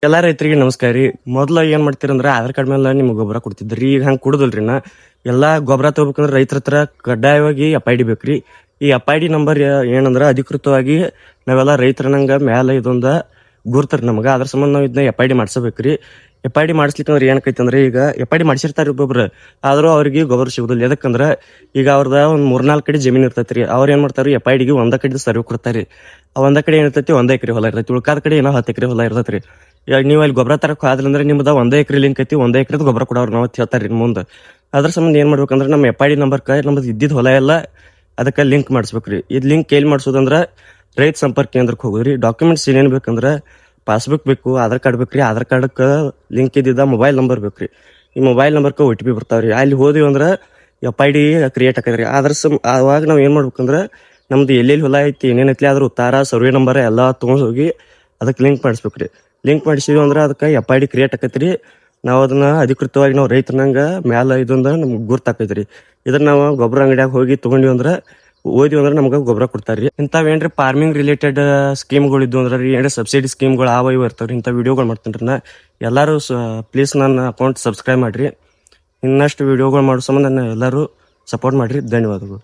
ಎಲ್ಲಾ ರೈತರಿಗೆ ನಮಸ್ಕಾರ ರೀ. ಮೊದ್ಲ ಏನ್ ಮಾಡ್ತೀರಂದ್ರ ಆಧಾರ್ ಕಾರ್ಡ್ ಮೇಲೆ ನಿಮ್ಗೆ ಗೊಬ್ಬರ ಕೊಡ್ತಿದ್ರಿ. ಈಗ ಹಂಗ್ ಕೊಡುದಿಲ್ರಿ. ಎಲ್ಲಾ ಗೊಬ್ಬರ ತಗೋಬೇಕಂದ್ರ ರೈತರ ಹತ್ರ ಕಡ್ಡಾಯವಾಗಿ FID ಬೇಕ್ರಿ. ಈ FID ನಂಬರ್ ಏನಂದ್ರ ಅಧಿಕೃತವಾಗಿ ನಾವೆಲ್ಲ ರೈತರನಂಗ ಮ್ಯಾಲ ಇದೊಂದ ಗುರ್ತರಿ ನಮಗ. ಅದ್ರ ಸಂಬಂಧ ನಾವ್ ಇದನ್ನ FID ಮಾಡ್ಸಬೇಕ್ರಿ. FID ಮಾಡಿಸ್ಲಿಕ್ಕಂದ್ರ ಏನಕೈತಿ ಅಂದ್ರೆ ಈಗ FID ಮಾಡಿಸಿರ್ತಾರ ಒಬ್ಬೊಬ್ರು, ಆದ್ರೂ ಅವ್ರಿಗೆ ಗೊಬ್ಬರ ಸಿಗುದಿಲ್ಲ. ಎದಕ್ಕಂದ್ರ ಈಗ ಅವ್ರದ ಒಂದ್ 3-4 ಕಡೆ ಜಮೀನ್ ಇರ್ತೈತ್ರಿ. ಅವ್ರ ಏನ್ ಮಾಡ್ತಾರ FID ಗೆ ಒಂದ ಕಡೆ ಸರ್ವೆ ಕೊಡ್ತಾರಿ. ಆ ಒಂದ ಕಡೆ ಏನಿರ್ತೈತಿ 1 ಎಕರೆ ಹೊಲ ಇರ್ತೈತಿ, ಉಳ್ಕಾದ ಕಡೆ ಏನೋ 10 ಎಕರೆ ಹೊಲ ಇರ್ತೈತ್ರಿ. ಈಗ ನೀವು ಅಲ್ಲಿ ಗೊಬ್ಬರ ತರಕ್ ಆದ್ರಂದ್ರೆ ನಿಮ್ದ 1 ಎಕರೆ ಲಿಂಕ್ ಐತಿ, 1 ಎಕರೆದ ಗೊಬ್ಬರ ಕೊಡೋರು ನಾವ್ ಹೇಳ್ತಾರ್ರಿ ಮುಂದ. ಅದ್ರ ಸಂಬಂಧ ಏನ್ ಮಾಡ್ಬೇಕಂದ್ರ ನಮ್ಮ FID ನಂಬರ್ ನಮ್ದು ಇದ್ದಿದ್ ಹೊಲ ಎಲ್ಲ ಅದಕ್ಕ ಲಿಂಕ್ ಮಾಡಿಸ್ಬೇಕ್ರಿ. ಇದ್ ಲಿಂಕ್ ಎಲ್ಲಿ ಮಾಡ್ಸೋದಂದ್ರ ರೈತ ಸಂಪರ್ಕ ಕೇಂದ್ರಕ್ಕೆ ಹೋಗೋದ್ರಿ. ಡಾಕ್ಯುಮೆಂಟ್ಸ್ ಏನೇನ್ ಬೇಕಂದ್ರ ಪಾಸ್ಬುಕ್ ಬೇಕು, ಆಧಾರ್ ಕಾರ್ಡ್ ಬೇಕ್ರಿ. ಆಧಾರ್ ಕಾರ್ಡ್ಕ ಲಿಂಕ್ ಇದ್ದಿದ್ದ ಮೊಬೈಲ್ ನಂಬರ್ ಬೇಕ್ರಿ. ಈ ಮೊಬೈಲ್ ನಂಬರ್ಕ OTP ಬರ್ತಾವ್ರಿ. ಅಲ್ಲಿ ಹೋದಿವಿ ಅಂದ್ರ FID ಕ್ರಿಯೇಟ್ ಆಕೈತ್ರಿ. ಅವಾಗ ನಾವ್ ಏನ್ ಮಾಡ್ಬೇಕಂದ್ರ ನಮ್ದು ಎಲ್ಲೆಲ್ಲಿ ಹೊಲ ಐತಿ, ಏನೇನೈತಿ ಅದ್ರ ಉತ್ತಾರ, ಸರ್ವೆ ನಂಬರ್ ಎಲ್ಲಾ ತಗೊಂಡ್ ಹೋಗಿ ಅದಕ್ಕೆ ಲಿಂಕ್ ಮಾಡಿಸ್ಬೇಕ್ರಿ. ಲಿಂಕ್ ಮಾಡಿಸಿದ್ವಿ ಅಂದ್ರ ಅದಕ್ಕೆ FID ಕ್ರಿಯೇಟ್ ಆಕೈತ್ರಿ. ನಾವ್ ಅದನ್ನ ಅಧಿಕೃತವಾಗಿ ನಾವ್ ರೈತನಂಗ ಮ್ಯಾಲ ಇದೊಂದ ನಮ್ಗೆ ಗುರ್ತಾಕೈತ್ರಿ. ಇದನ್ನ ನಾವು ಗೊಬ್ಬರ ಅಂಗಡಿಯಾಗ ಹೋಗಿ ತಗೊಂಡಿವಿ ಅಂದ್ರ ಓದಿವಿ ಅಂದ್ರ ನಮ್ಗ ಗೊಬ್ಬರ ಕೊಡ್ತಾರ್ರಿ. ಇಂಥವೇನ್ರಿ ಫಾರ್ಮಿಂಗ್ ರಿಲೇಟೆಡ್ ಸ್ಕೀಮ್ಗಳು ಇದ್ದು ಅಂದ್ರ ಏನ್ರಿ ಸಬ್ಸಿಡಿ ಸ್ಕೀಮ್ಗಳು ಇವ ಇರ್ತಾವ್ರಿ. ಇಂಥ ವಿಡಿಯೋಗಳು ಮಾಡ್ತೇನ್ರಿ ನಾ. ಎಲ್ಲಾರು ಪ್ಲೀಸ್ ನನ್ನ ಅಕೌಂಟ್ ಸಬ್ಸ್ಕ್ರೈಬ್ ಮಾಡ್ರಿ. ಇನ್ನಷ್ಟು ವಿಡಿಯೋಗಳು ಮಾಡೋ ಸಂಬಂಧ ನನ್ನ ಎಲ್ಲರೂ ಸಪೋರ್ಟ್ ಮಾಡ್ರಿ. ಧನ್ಯವಾದಗಳು.